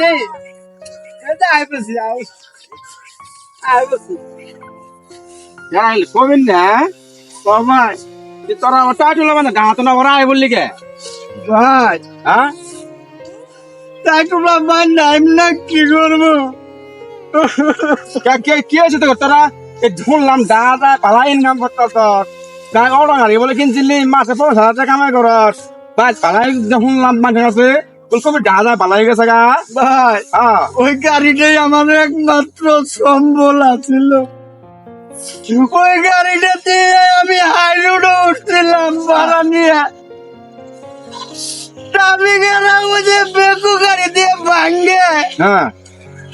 নেই এটা আইপছি আইপছি যাই কমিন না কমাই তোরা ওটা চলে মানে গাঁত না ওরা আই বললি কে ভাই হ্যাঁ তাই তোমরা মান নাইম না কি করবো কি হয়েছে তো তোরা শুনলাম দাদা ভালো ইনকাম করতেছ তাই অর্ডার গাড়ি বলে কিনছিলি মাসে 5,000 টাকা কামাই করস ভাই ভালাই শুনলাম মানুষ আছে কবি দাদা ভালাই গেছে গা ভাই হ্যাঁ ওই গাড়িটাই আমার একমাত্র সম্বল আছিল ওই গাড়িটাতে আমি হাই রোডে উঠছিলাম ভাড়া নিয়ে ট্রাফিকেরা ওই যে বেকু গাড়ি দিয়ে ভাঙ্গে হ্যাঁ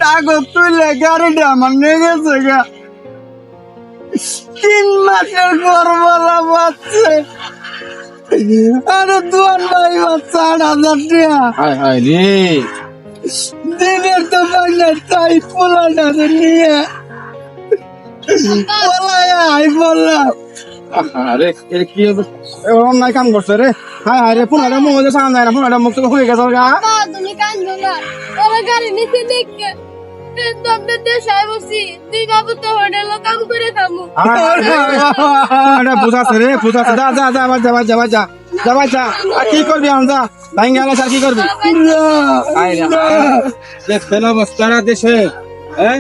কাগজ তুলে গাড়িটা আমার নিয়ে গেছে গা 3 মাসের গরবালা বাচ্চে আরে দুয়ান ভাই বাচ্চা 8,000 টাকা হায় হায় রে দিনের তো বাংলা তাই পোলাটা নিয়ে পলায় বললাম আরে এর কি অন্যায় কাম করছে রে হায় হায় রে পুনাটা মুখ যে সামনে যায় না পুনাটা মুখ তো হয়ে গেছে গা বাবা তুমি কান্দো না ওরা গাড়ি নিচে দেখে তোমরা দেশায় বসি তুই বাবু তো হোটেলে কাম করে খামু এটা বুঝাচ্ছে রে বুঝাচ্ছে যা যা যা যা যা যা যা যা আর কি করবি আম যা ভাই গেল আর কি করবি আয় রে দেখ ফেলা বস্তারা দেশে হ্যাঁ